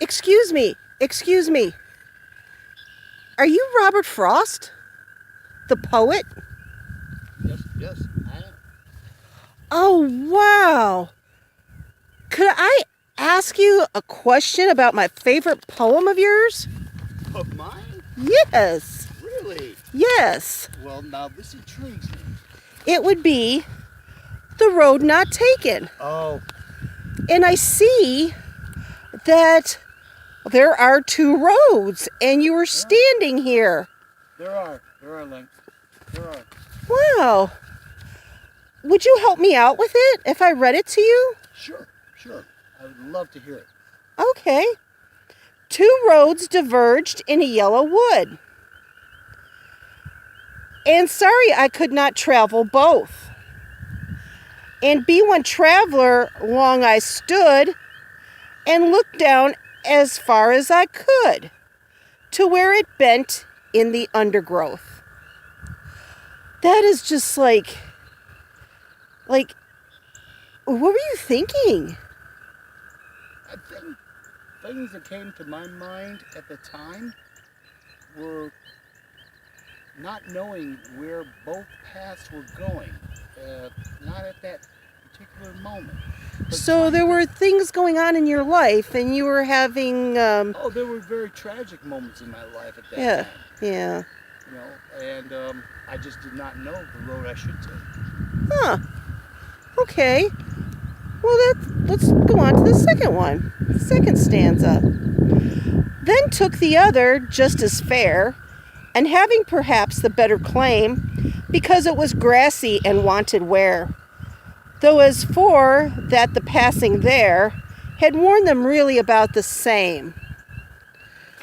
excuse me. Excuse me. Are you Robert Frost? The poet? Yes, I am. Oh, wow. Could I ask you a question about my favorite poem of yours? Of mine? Yes. Really? Yes. Well, now this intrigues me. It would be The Road Not Taken. Oh, And I see that there are two roads, and you were standing here. there are, Link. There are. Wow. Would you help me out with it if I read it to you? Sure. I would love to hear it. Okay. Two roads diverged in a yellow wood. And sorry I could not travel both. And be one traveler long I stood, and looked down as far as I could, to where it bent in the undergrowth. That is just like, what were you thinking? I think things that came to my mind at the time were not knowing where both paths were going. Not at that particular moment. But So there were things going on in your life, and you were having, Oh, there were very tragic moments in my life at that yeah, time. yeah. You know, and I just did not know the road I should take. Huh. Okay. Well, let's go on to the second one. Second stanza. Then took the other just as fair, and having perhaps the better claim, because it was grassy and wanted wear. Though as for that the passing there had warned them really about the same.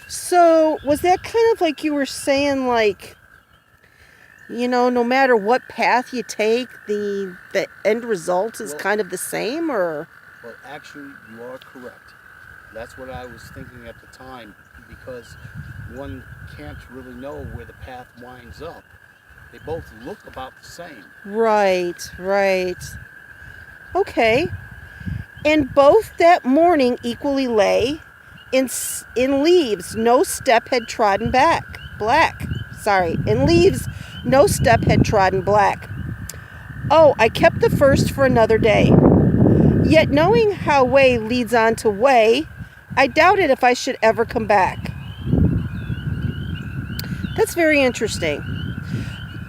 So was that kind of like you were saying, like, you know, no matter what path you take, the end result is kind of the same, or? Well, actually, you are correct. That's what I was thinking at the time, because one can't really know where the path winds up. They both look about the same. Right. Okay. And both that morning equally lay in leaves no step had trodden in leaves no step had trodden black. Oh, I kept the first for another day. Yet knowing how way leads on to way, I doubted if I should ever come back. That's very interesting.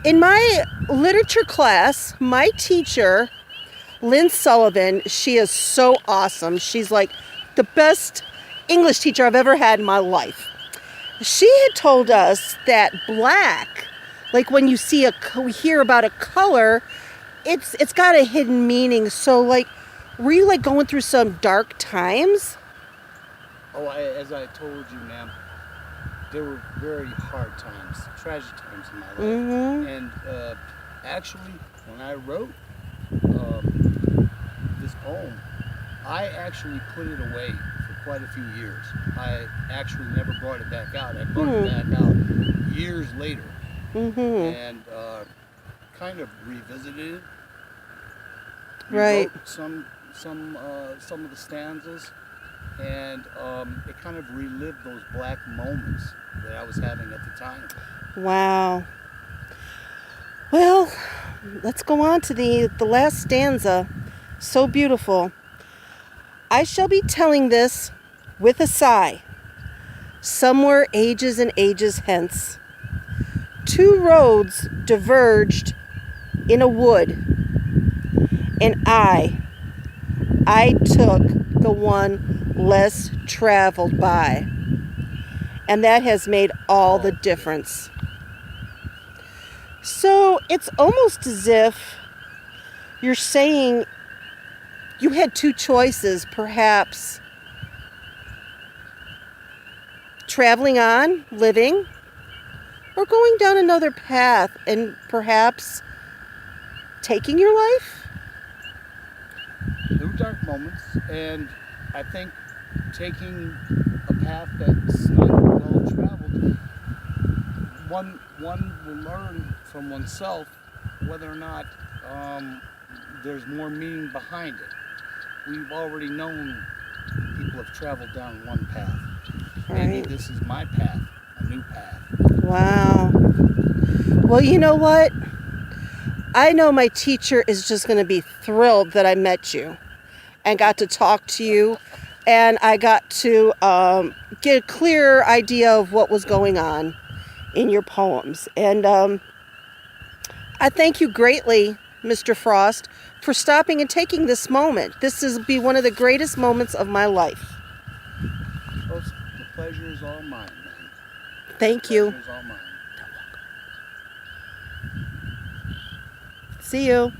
In my literature class, my teacher, Lynn Sullivan, she is so awesome. She's like the best English teacher I've ever had in my life. She had told us that black, like when you see we hear about a color, it's got a hidden meaning. So, like, were you like going through some dark times? Oh, as I told you, ma'am, there were very hard times, tragic times in my life. Mm-hmm. And actually, when I wrote this poem, I actually put it away for quite a few years. I actually never brought it back out. I brought it back out years later, and kind of revisited it. Right. Rewrote some of the stanzas, and it kind of relived those black moments that I was having at the time. Wow. Well, let's go on to the last stanza. So beautiful. I shall be telling this with a sigh, somewhere ages and ages hence. Two roads diverged in a wood, and I took the one less traveled by. And that has made all the difference. So it's almost as if you're saying you had two choices, perhaps traveling on, living, or going down another path and perhaps taking your life? There were dark moments, and I think taking a path that's not well traveled, one will learn from oneself whether or not there's more meaning behind it. We've already known people people have traveled down one path. Maybe Right. this is my path, a new path. Wow. Well, you know what? I know my teacher is just going to be thrilled that I met you and got to talk to you, and I got to get a clearer idea of what was going on in your poems. And I thank you greatly, Mr. Frost, for stopping and taking this moment. This will be one of the greatest moments of my life. Well, the pleasure is all mine, man. Thank The you. pleasure is all mine. See you.